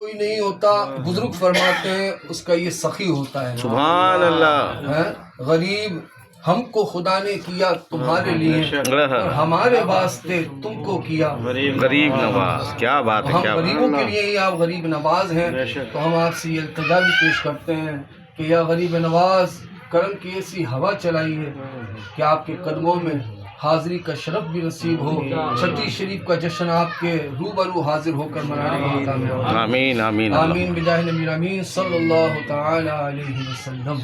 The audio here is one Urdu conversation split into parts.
کوئی نہیں ہوتا، بزرگ فرماتے ہیں اس کا یہ سخی ہوتا ہے۔ سبحان اللہ۔ غریب ہم کو خدا نے کیا تمہارے لیے اور ہمارے واسطے تم کو کیا غریب نواز، کیا بات ہے، ہم کیا بات غریبوں کے لیے ہی آپ غریب نواز ہیں، تو ہم آپ سے یہ التجا بھی پیش کرتے ہیں کہ یا غریب نواز کرم کی ایسی ہوا چلائی ہے کہ آپ کے قدموں میں حاضری کا شرف بھی نصیب ہو، چھٹی شریف کا جشن آپ کے روبرو حاضر ہو کر منانے کا موقع ملا۔ آمین آمین آمین بجاہ نبی امین صلی اللہ تعالی علیہ وسلم۔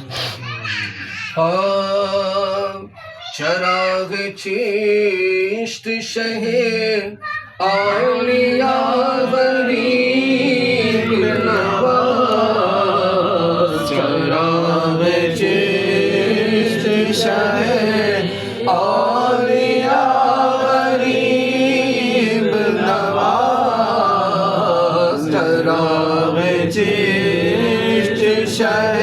چراغ چشت شہ اولیاء غریب نواز، چراغ چشت شہ اولیاء غریب نواز، چراغ چشت شہ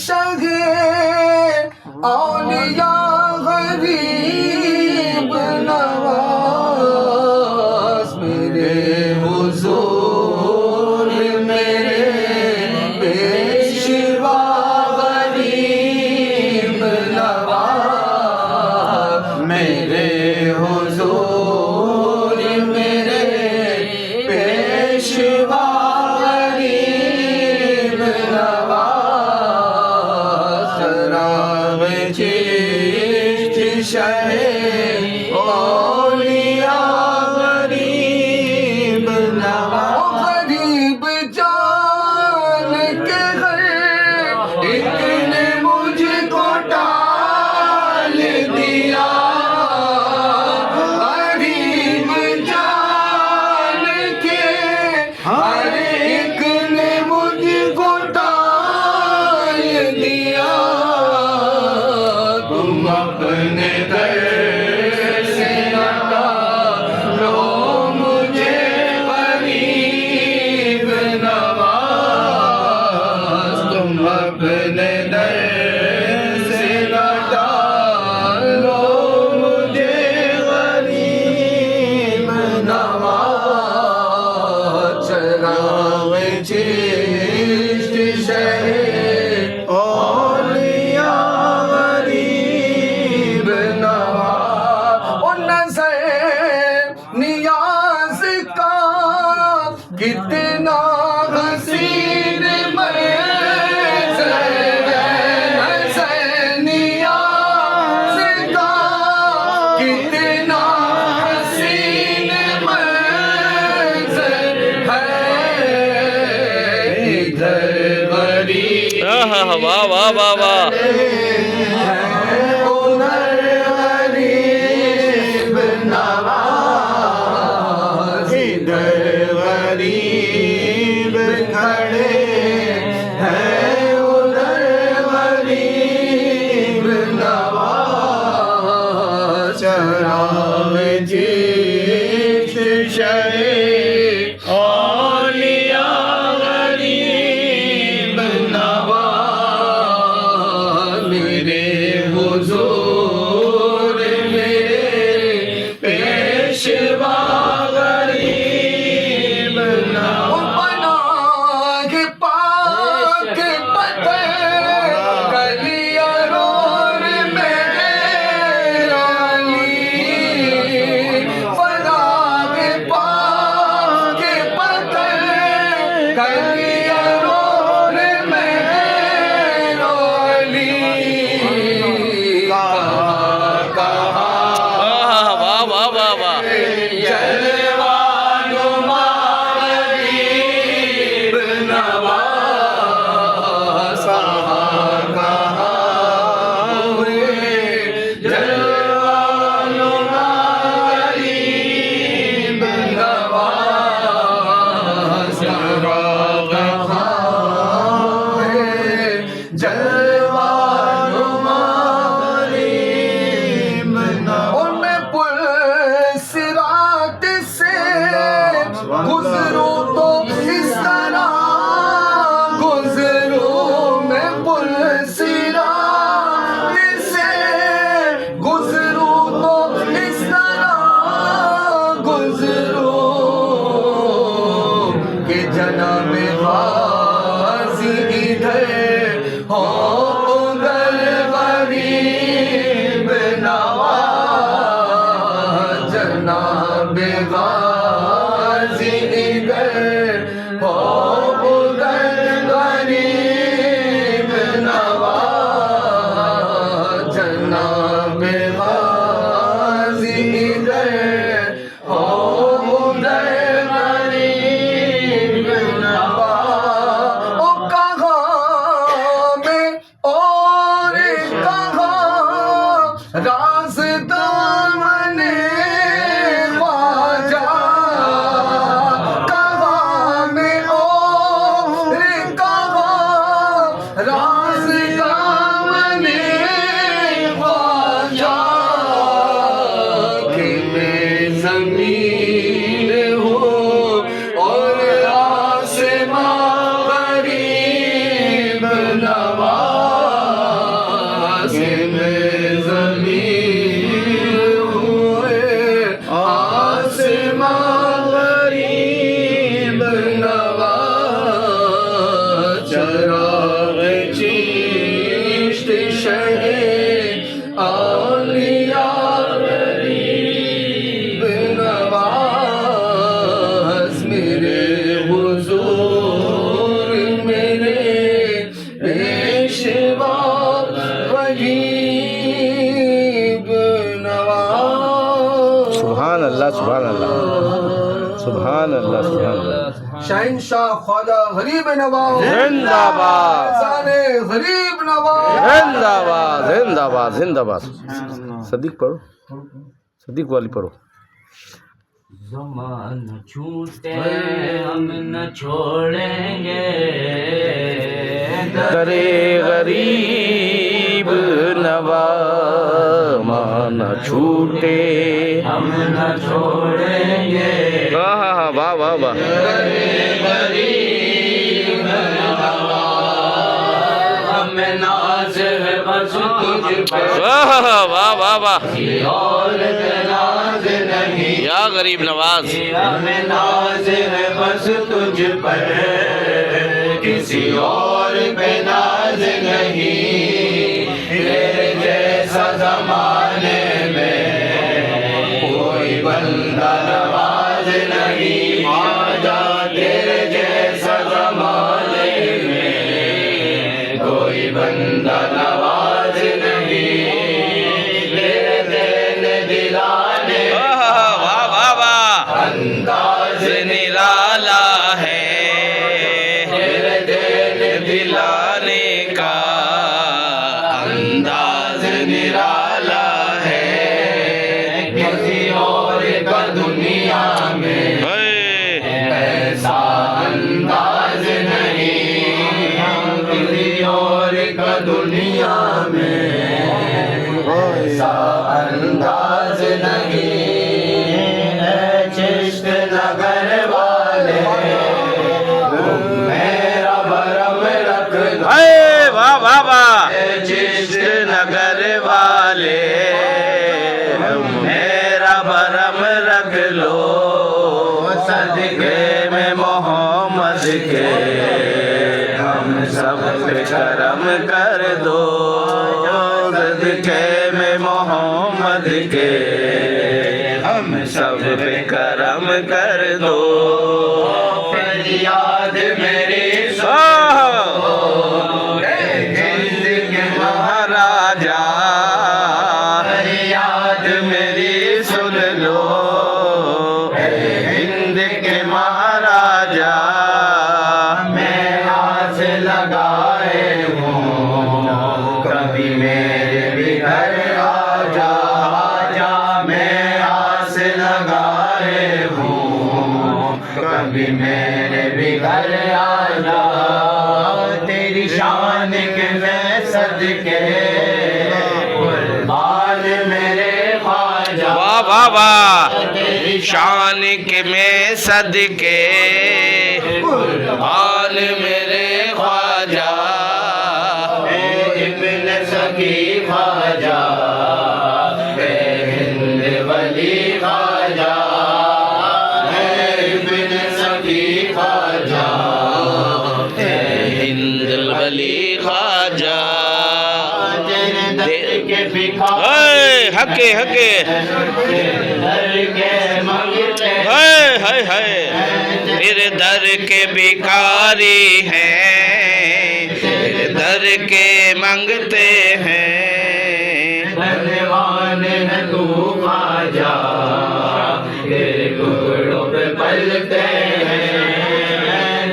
شہ اولیاء غریب نواز، میرے حضور میرے پیشوا غریب نواز، میرے حضور میرے پیشوا غریب نواز، چراغ چشت شہ اولیاء غریب نواز، غریب جان کے گھر ایک نے مجھ کو ڈال دیا، غریب جان کے ہر ایک نے مجھ کو ڈال دیا، تم اپنے در سے نکالو مجھے غریب نواز، تم اپنے در سے نکالو مجھے غریب نواز، چراغ چشت شہ اولیاء غریب نواز، وہ نظر نیاز کا کتنا حسین منظر ہے، نظر نیاز کا کتنا حسین منظر ہے، ادھر غریب واہ واہ واہ واہ واہ۔ غریب نواز، ادھر غریب کھڑے ہیں، ادھر غریب نواز، چراغ چشت شہ اولیاء غریب نواز، میرے حضور میرے پیشوا غریب نواز، پناہ پاک پتہ کلیہ رور میرے علی، میں غازی ادھر ہو ادھر غریب نواز، او کہاں میں اور کہاں راستہ میں خواجہ، کہاں میں اور کہاں راستہ میں خواجہ، کہ میں زمین ہوں اور آسمان غریب نواز، کہ میں زمین ہوں آسمان غریب نواز، چراغ چشت شہ اولیاء غریب نواز، میرے حضور میرے پیشوا غریب نواز۔ سبحان اللہ سبحان اللہ سبحان اللہ سبحان اللہ۔ شہنشاہ خواجہ غریب نواز زندہ باد فیضان غریب نواز زندہ باد زندہ باد زندہ باد۔ صدیق پڑھو، صدیق والی پڑھو۔ زمانہ چھوٹے ہم نہ چھوڑیں گے، کرے غریب نواز مانا چھوٹے، ہم نہ چھوڑیں گے، ہاں ہاں ہاں واہ واہ واہ، ہمیں ناز ہے بس تجھ پر، واہ واہ واہ واہ، اور ناز نہیں، یا غریب نواز، ہمیں ناز ہے بس تجھ پر، کسی اور پہ ناز نہیں، تیرے جیسا زمانے میں کوئی بندہ نواز نہیں، خواجہ تیرے جیسا زمانے میں کوئی بندہ نواز نہیں، تیرے دین دلانے واہ واہ واہ واہ، انداز نرالا ہے تیرے دین دلانے کا انداز نرالا ہے، کسی اور کا دنیا میں اے، ایسا انداز نہیں، کسی اور کا دنیا میں ایسا انداز نہیں، اے چشت نگر والے میرا بھرم رکھ لو، اے واہ واہ واہ، اے چشت نگر والے میرا بھرم رکھ لو، صدقے میں محمد کے ہم سب پہ کرم کر دو، صدقے میں محمد کے ہم سب پہ کرم کر دو، فریاد میری ہند کے مہاراجا، فریاد میری سن لو، ہند کے مہاراجا، میں آس لگائے ہوں، کبھی میرے بھی گھر آ جا، آجا میں آس لگائے ہوں، کبھی میرے بھی گھر آ جا، تیری شان کے میں صدقے قربان میرے خواجہ، واہ واہ واہ، شان کے میں صدقے قربان میرے خواجہ، اے ابن سخی خواجہ، اے ہند ولی خواجہ، اے ابن سخی خواجہ، اے ہند الولی خواجہ، در کے بھکار اے حقے حقے، در کے منگتے ہائے ہائے ہائے، تیرے در کے بھکاری ہیں، تیرے در کے منگتے ہیں، دھنواد ہیں تو خواجہ تیرے ٹکڑوں پہ پلتے ہیں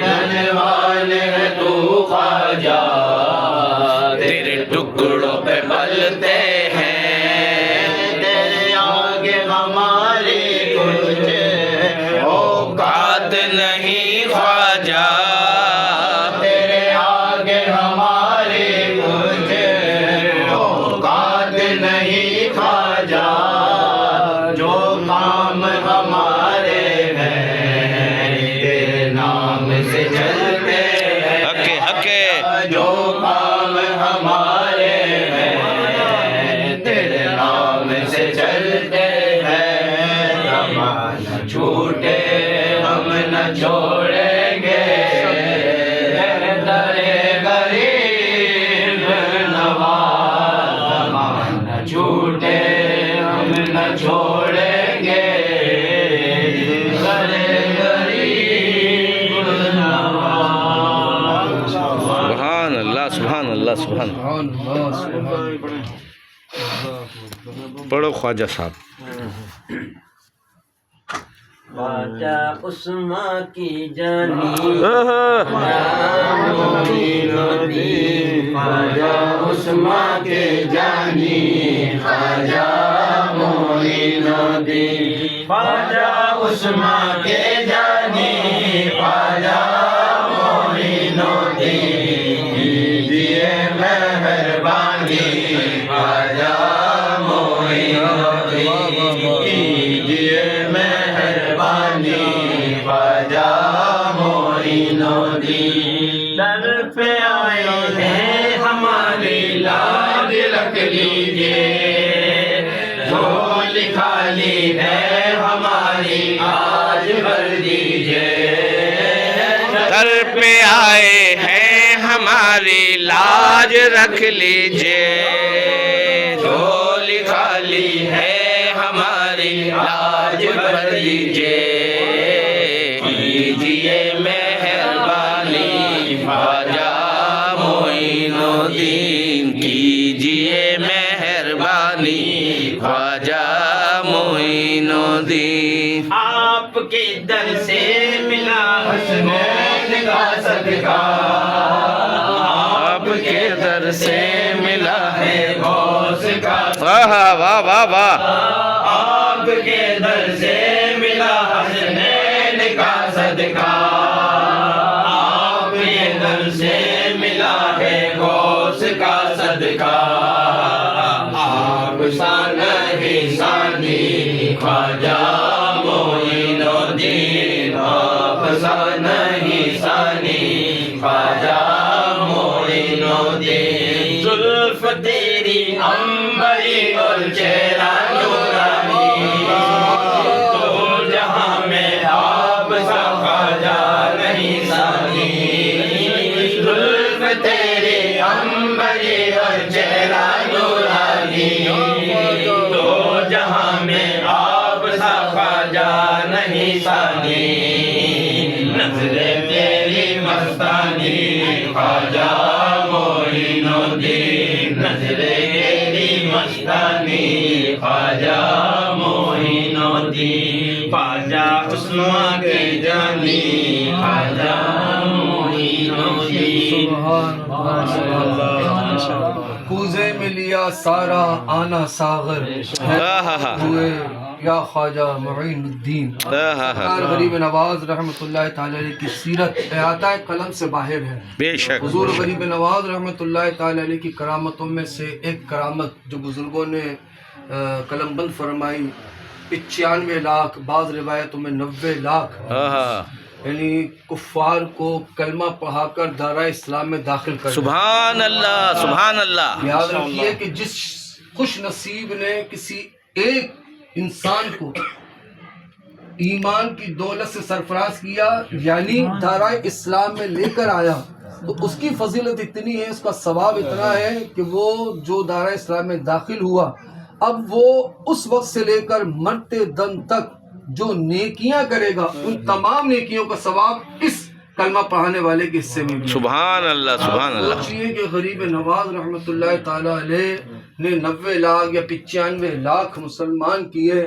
گانے والے ہیں تو خواجہ تیرے ٹکڑوں پہ پلتے ہیں تیرے آگے ہماری کچھ اوقات نہیں خواجہ تیرے آگے ہماری کچھ اوقات نہیں خواجہ جو کام ہمارے ہیں تیرے نام سے چلتے ہیں حقے حقے جو کام ہمارے ہیں تیرے نام سے چلتے ہیں نہ چھوٹے ہم نہ چھوڑیں گے درے غریب نواز نہ چھوٹے ہم نہ چھوڑیں گے درے غریب نواز سبحان اللہ سبحان اللہ سبحان سبحان اللہ سبحان پڑھو خواجہ صاحب خواجہ عثمان کی جانی خواجہ عثمان کے جانی خواجہ معین الدین خواجہ عثمان کے جانی خواجہ معین الدین کیجیے مہربانی خواجہ معین الدین کیجیے مہربانی خواجہ معین الدین در پہ آئے ہیں ہماری لاج رکھ لیجیے جھولی خالی ہے ہماری آج بھر دیجیے در پہ آئے ہیں ہماری لاج رکھ لیجئے جھولی خالی ہے ہماری لاج بھر دیجیے کیجیے مہربانی خواجہ معین الدین کیجئے مہربانی خواجہ معین الدین آپ کے در سے ملا حسنین کا صدقہ آپ کے در سے ملا ہے ہے غوث کا واہ واہ واہ واہ آپ کے در سے ملا حسنین کا صدقہ آپ کے در سے ملا ہے غوث کا صدقہ آپ سان ہی ثانی خواجہ معین الدین آپ سان ہی ثانی خواجہ معین الدین زلف تیری عنبری اور چہرہ نورانی تو جہاں میں آپ سا خواجہ نہیں ثانی زلف تیری عنبری اور چہرہ نورانی تو جہاں میں آپ سا خواجہ نہیں ثانی نظر تیری مستانی خواجہ معین الدین نظر تیری مستانی خواجہ معین الدین خواجہ عثمان کے جانی خواجہ معین الدین سبحان اللہ کوزے میں لیا سارا آنا ساغر ہوئے یا خواجہ معین الدین غریب نواز رحمۃ اللہ تعالی علیہ کی سیرت احاطہ قلم سے باہر ہے بے شک حضور غریب نواز رحمۃ اللہ تعالی علیہ کی کرامتوں میں سے ایک کرامت جو بزرگوں نے قلم بند فرمائی 95 لاکھ بعض روایتوں میں 90 لاکھ یعنی کفار کو کلمہ پڑھا کر دائرہ اسلام میں داخل کر سبحان اللہ سبحان اللہ یاد رکھیے کہ جس خوش نصیب نے کسی ایک انسان کو ایمان کی دولت سے سرفراز کیا یعنی دائرہ اسلام میں لے کر آیا تو اس کی فضیلت اتنی ہے، اس کا ثواب اتنا ہے کہ وہ جو دائرہ اسلام میں داخل ہوا اب وہ اس وقت سے لے کر مرتے دم تک جو نیکیاں کرے گا ان تمام نیکیوں کا ثواب اس کلمہ پڑھانے والے کے حصے میں بھی ہے۔ سبحان اللہ سبحان اللہ۔ سوچئے کہ غریب نواز رحمۃ اللہ تعالی علیہ نے 90 لاکھ یا 95 لاکھ مسلمان کیے،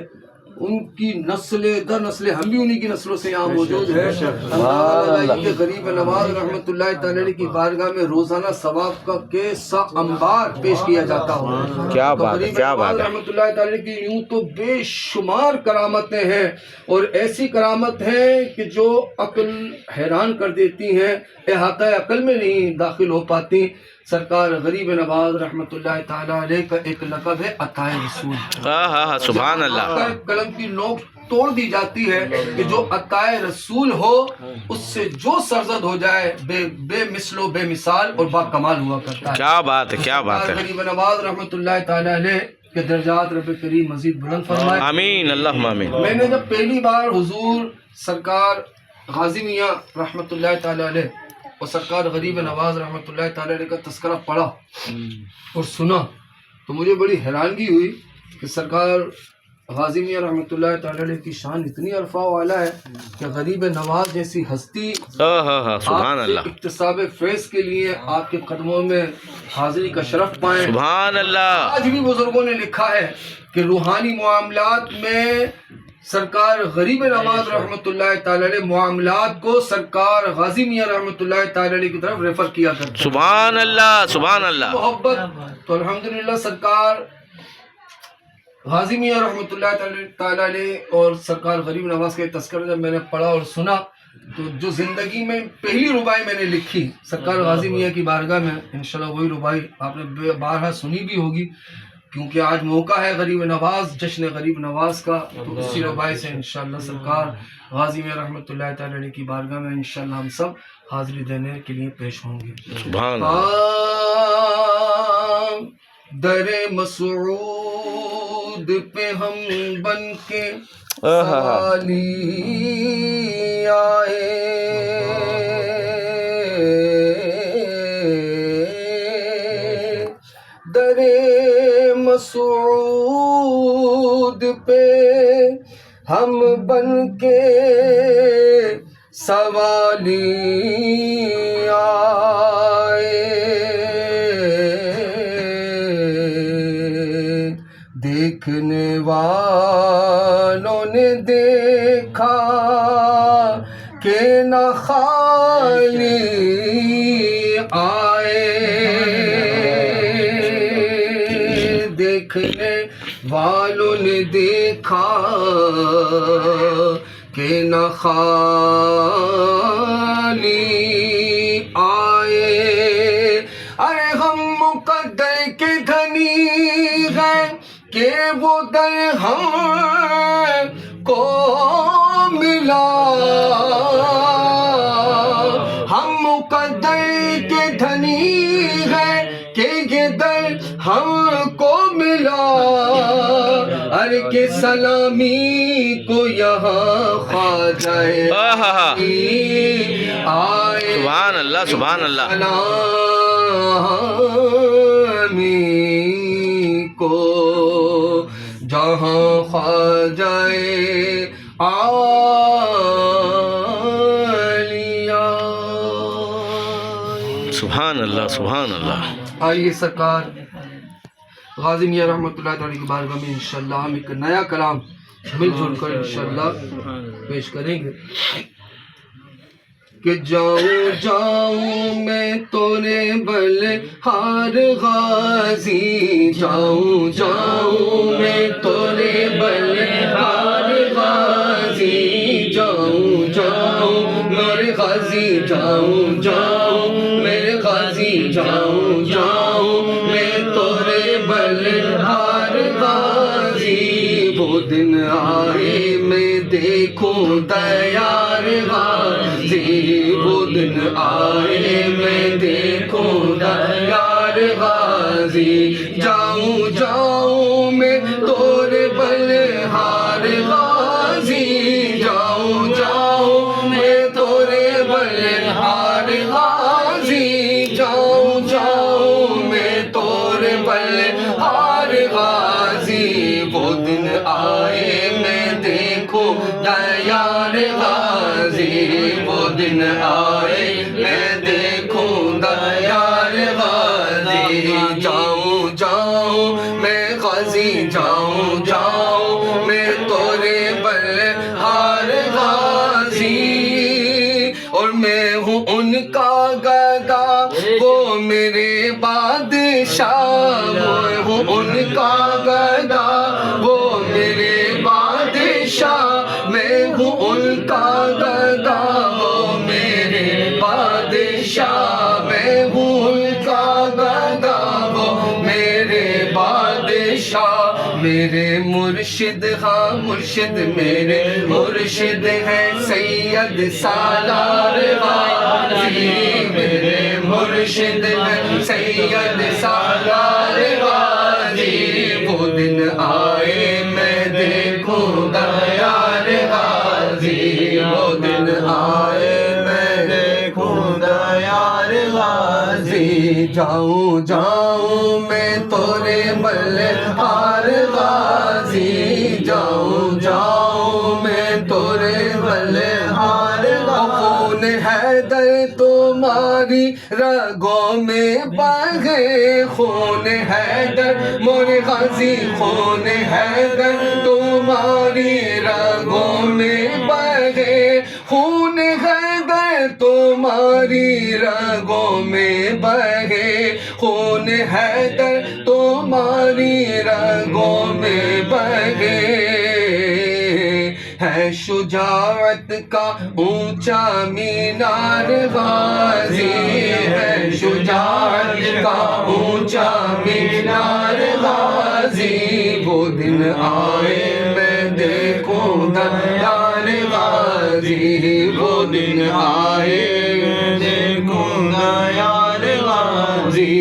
ان کی نسل در نسل ہم بھی انہی کی نسلوں سے یہاں موجود ہے۔ اللہ کے غریب نواز رحمۃ اللہ تعالی علیہ کی بارگاہ میں روزانہ ثواب کا کیسا انبار پیش کیا جاتا ہو۔ کیا بات ہے، کیا بات ہے۔ رحمۃ اللہ تعالی کی یوں تو بے شمار کرامتیں ہیں، اور ایسی کرامت ہیں کہ جو عقل حیران کر دیتی ہیں، احاطہ عقل میں نہیں داخل ہو پاتی۔ سرکار غریب نواز رحمۃ اللہ تعالی علیہ کا ایک لقب ہے عطائے رسول۔ ہاں سبحان اللہ۔ قلم کی نوک توڑ دی جاتی ہے کہ جو عطائے رسول ہو اس سے جو سرزد ہو جائے بے مثل و بے مثال اور با کمال ہوا کرتا ہے۔ کیا بات ہے، کیا بات ہے۔ غریب نواز رحمۃ اللہ تعالی علیہ کے درجات رب کریم مزید بلند فرمائے۔ آمین، اللہم آمین۔ میں نے جب پہلی بار حضور سرکار غازی میاں رحمۃ اللہ تعالی علیہ اور سرکار غریب نواز رحمۃ اللہ تعالی علیہ کا تذکرہ پڑھا اور سنا تو مجھے بڑی حیرانگی ہوئی کہ سرکار غازی میاں رحمۃ اللہ تعالی علیہ کی شان اتنی عرفہ والا ہے کہ غریب نواز جیسی ہستی سبحان اللہ، اکتساب فیض کے لیے آپ کے قدموں میں حاضری کا شرف پائیں۔ سبحان اللہ۔ آج بھی بزرگوں نے لکھا ہے کہ روحانی معاملات میں سرکار غریب نواز رحمۃ اللہ تعالی علیہ معاملات کو سرکار غازی میاں رحمۃ اللہ تعالی علیہ کی طرف ریفر کیا کرتے ہیں۔ سبحان اللہ، سبحان اللہ۔ محبت تو الحمدللہ سرکار غازی میاں رحمۃ اللہ تعالی علیہ اور سرکار غریب نواز کے تذکرہ جب میں نے پڑھا اور سنا تو جو زندگی میں پہلی ربائی میں نے لکھی سرکار غازی میاں کی بارگاہ میں، انشاءاللہ وہی ربائی آپ نے بارہا سنی بھی ہوگی، کیونکہ آج موقع ہے غریب نواز، جشن غریب نواز کا، تو اسی ربائی سے انشاءاللہ سرکار غازی میاں رحمۃ اللہ تعالی علیہ کی بارگاہ میں انشاءاللہ ہم سب حاضری دینے کے لیے پیش ہوں گے۔ سبحان اللہ۔ در مسعود پہ ہم بن کے سوالی آئے، در مسعود پہ ہم بن کے سوالی آئے، دیکھنے والوں نے دیکھا کہ نہ خالی آئے، دیکھنے والوں نے دیکھا کہ نہ خالی آئے، ارے ہم مقدر کے دھنی ہیں کہ وہ در ہم کو ملا، ہم مقدر کے دھنی ہیں کہ یہ در ہم کو ملا، ارے کہ سلامی کو یہاں خواجہ آئے، سبحان اللہ، سبحان اللہ۔ سلامی کو جہاں خواجہ عالیہ، سبحان اللہ، سبحان اللہ۔ آئیے سرکار غازی میاں رحمۃ اللہ تعالی کی بارگاہ میں انشاءاللہ ہم ایک نیا کلام مل جل کر انشاءاللہ پیش کریں گے کہ جاؤں جاؤں میں تورے بلہار غازی، جاؤں جاؤں میں تورے بلہار غازی، جاؤں جاؤں میرے غازی، جاؤں جاؤں میرے غازی، جاؤں جاؤں میں تورے بلہار غازی، وہ دن آئے میں دیکھوں دیار غازی، وہ دن آئے میں دیکھوں دیار غازی، جاؤں جاؤں میں تورے بلہار غازی، جاؤں جاؤں میں تورے بلہار غازی، جاؤں جاؤں میں تورے بلہار غازی، وہ دن آئے میں دیکھوں دیار غازی، وہ دن آئے میں دیکھوں دیار غازی، جاؤں جاؤں مرشد ہاں مرشد میرے مرشد ہیں سید سالار غازی میرے مرشد ہیں سید سالار غازی وہ دن آئے میں دیکھوں گا یار غازی وہ دن آئے میں دیکھوں گا یار غازی جاؤں جاؤں میں تورے بلہار غازی جاؤں جاؤں میں تورے بلہار خون حیدر تمہاری رگوں میں بہے خون حیدر مور غازی خون حیدر تمہاری رگوں میں بہے خون حیدر تمہاری رگوں میں بہے خون حیدر تمہاری رگوں میں بہے ہے شجاعت کا اونچا مینار غازی ہے شجاعت کا اونچا مینار غازی وہ دن آئے میں دیکھوں گا یار غازی وہ دن آئے میں دیکھوں گا یار غازی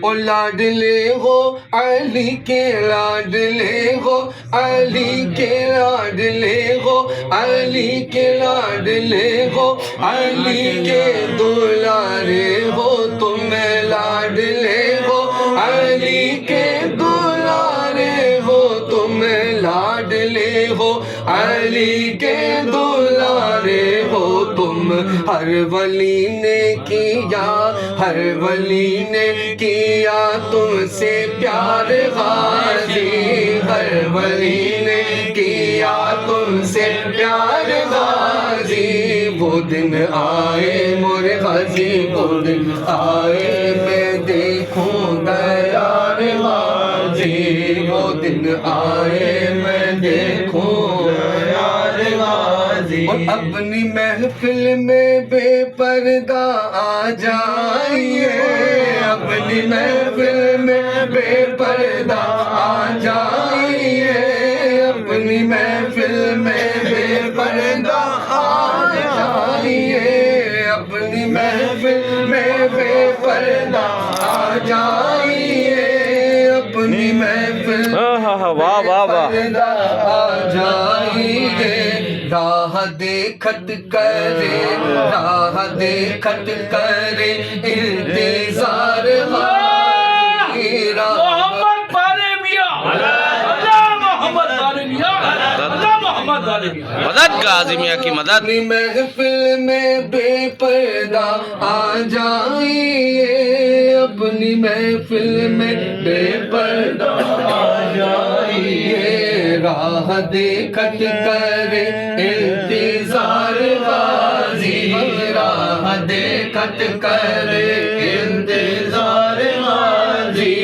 او لاڈلے ہو علی کے لاڈلے ہو علی کے لاڈلے ہو علی کے لاڈلے ہو علی کے دلارے ہو تم لاڈلے ہو علی کے دلارے ہو تم لاڈلے ہو علی کے دلارے ہو تم ہر ولی نے کیا ہر ولی نے کیا تم سے پیار غازی ہر ولی نے کیا تم سے پیار غازی وہ دن آئے مور غازی وہ دن آئے میں دیکھوں گا یار غازی وہ دن آئے میں دیکھوں گا یار غازی اور اپنی محفل میں بے پردہ آ جائیے اپنی محفل میں بے پردہ آ جائیے اپنی محفل میں بے پردہ آ جائیے اپنی محفل میں بے پردہ آ جائیے اپنی محفل واہ واہ واہ پردہ آ جائیے راہ دیکھت کرے راہ دیکھت کرے انتظار غازی محمد بارے میاں اللہ محمد بارے میاں اللہ محمد بارے میاں مدد غازی میاں کی مدد اپنی محفل میں بے پردہ آ جائیے اپنی محفل میں بے پردہ آ جائیے راہ دیکھت کرے انتظار غازی راہ دیکھت کرے انتظار غازی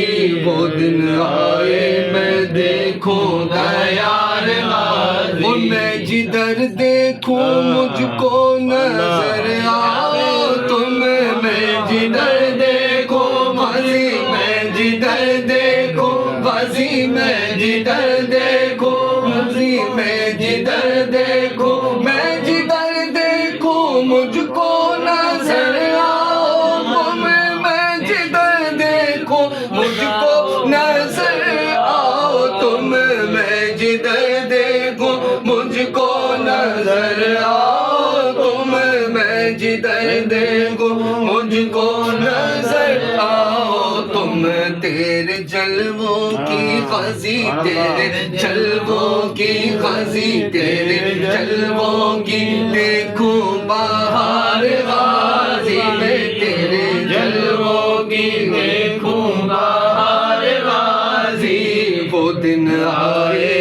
وہ دن آئے میں دیکھوں گا یار غازی میں جدھر دیکھوں مجھ کو نظر آؤ تم میں جدھر دیکھو غازی میں جدھر دیکھو غازی میں جدھر دیکھو غازی میں جدھر دیکھو میں جدھر دیکھو مجھ کو نظر آؤ تم میں جدھر دیکھو مجھ کو نظر آؤ تم میں جدھر دیکھو مجھ کو نظر آؤ تم میں جدھر دیکھو مجھ کو نظر آؤ تم تیرے جلووں کی غازی تیرے جلووں کی غازی تیرے جلووں کی دیکھوں بہار غازی میں تیرے جلووں کی دیکھوں بہار غازی وہ دن آئے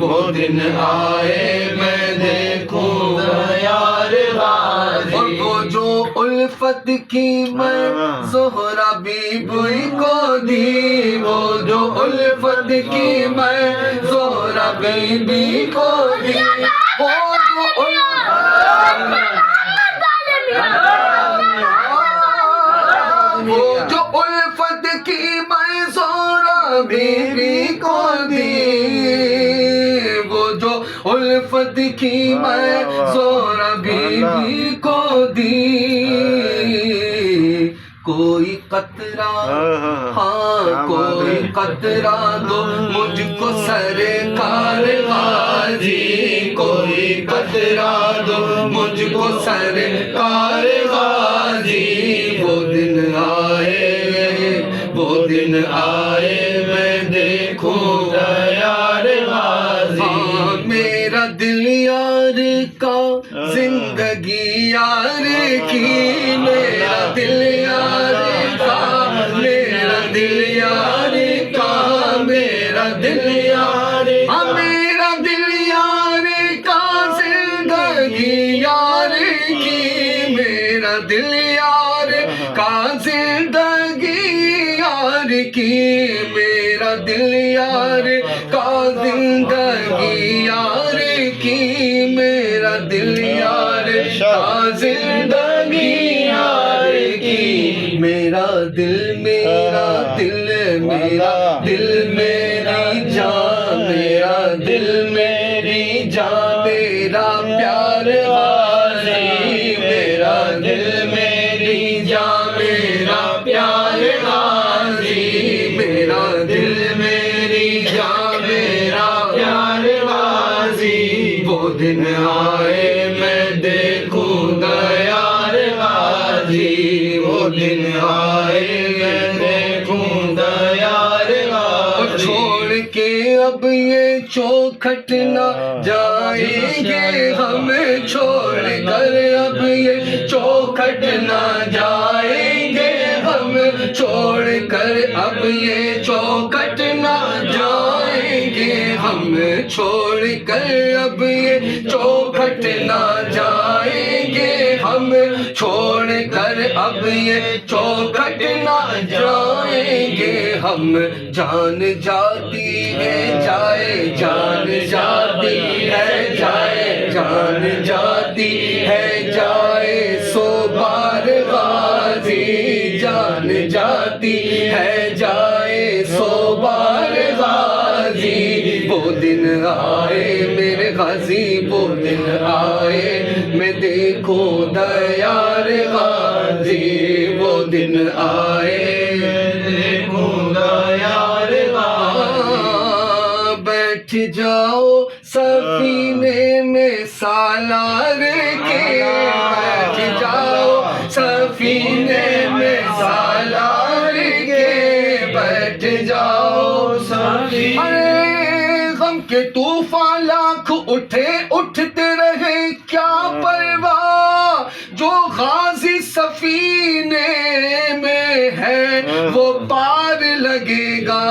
وہ دن آئے میں دیکھوں گا یار غازی اور وہ جو الفت کی میں زہرا بی بی کو دی وہ جو الفت کی میں زہرا بی بی کو دی وہ جو وہ جو الفت کی میں زہرا بی بی کو دی الفت کی میں زہرا بیوی کو دی، کوئی قطرہ ہاں کوئی قطرہ دو مجھ کو سرکار غازی، کوئی قطرہ دو مجھ کو سرکار غازی، وہ دن آئے میں دیکھوں گا یار غازی، میرا دل یار کا زندگی یار کی، میرا دل یار کا، میرا دل یار کا، میرا دل یار، میرا دل یار کا زندگی یار کی، میرا دل یار کا زندگی یار کی، میرا دل یار کا زندگی یار کی، میرا دل یار کا زندگی یار کی، میرا دل میرا دل میرا دل میری جان، میرا دل میری جان، میرا پیار غازی، میرا دل میری جان، میرا پیار غازی، میرا دل میری جان، میرا پیار غازی، وہ دن آئے میں دیکھوں گا یار غازی، وہ دن آئے میں دیکھوں گا یار غازی، چھوڑ کے اب یہ چوکھٹ نہ جائیں گے ہم، چھوڑ کر اب یہ چوکھٹ نہ جائیں گے ہم، چھوڑ کر اب یہ چوکھٹ نہ جائیں گے ہم، چھوڑ کر اب یہ چوکھٹ نہ جائیں گے ہم، چھوڑ کر اب یہ چوکھٹ نہ جائیں گے ہم، جان جاتی ہے جائے، جان جاتی ہے جائے، جان جاتی ہے جائے سو بار غازی، جان جاتی ہے جائے سو بار غازی، وہ دن آئے میرے غازی، وہ دن آئے میں دیکھوں دیار غازی، وہ دن آئے دیکھوں دیار غازی، بیٹھ جاؤ سفینے میں سالار کے، بیٹھ جاؤ سفینے میں سالار کے، بیٹھ جاؤ سفینے، غم کے طوفان لاکھ اٹھے اٹھتے رہے کیا پرواہ، جو غازی سفینے میں ہے وہ پار لگے گا،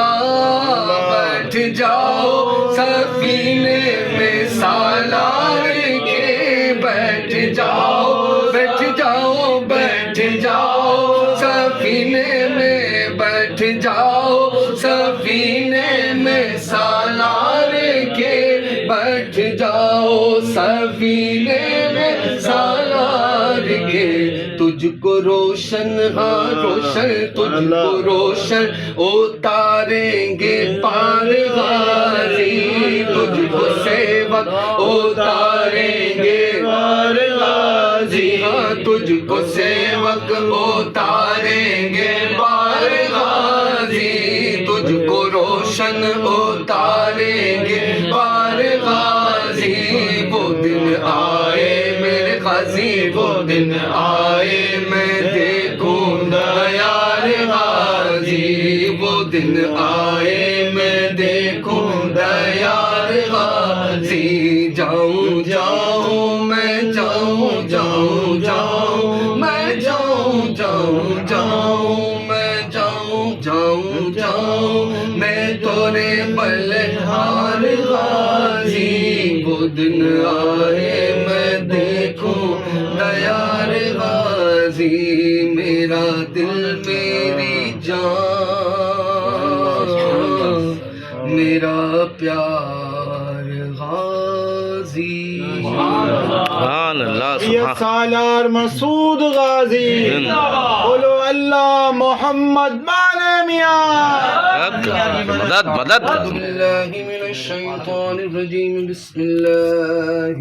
بیٹھ جاؤ سفینے میں سالار کے، بیٹھ جاؤ بیٹھ جاؤ بیٹھ جاؤ سفینے میں، بیٹھ جاؤ سفینے میں سالار کے، بیٹھ جاؤ سفینے میں سالار کے، تجھ کو روشن ہاں روشن، تجھ کو روشن اتاریں گے پار غازی، تجھ کو سیوک اتاریں گے پار غازی، ہاں تجھ کو سیوک اتاریں گے پار غازی، تجھ کو روشن اتاریں گے پار غازی، وہ دن آئے میرے غازی، وہ دن آئے میں دیکھوں دیار غازی، وہ دن آئے میں دیکھوں دیار غازی، جاؤں جاؤں میں جاؤں جاؤں جاؤں میں جاؤں جاؤں جاؤں میں جاؤں جاؤں جاؤں میں تورے بلہار غازی، وہ دن آئے میں دیکھوں دیار غازی، میرا دل میری جان، میرا پیار غازی، سبحان اللہ یہ سبحان سالار مسعود غازی، بولو اللہ محمد مانے میاں مدد مدد أعوذ بالله من الشيطان الرجيم بسم الله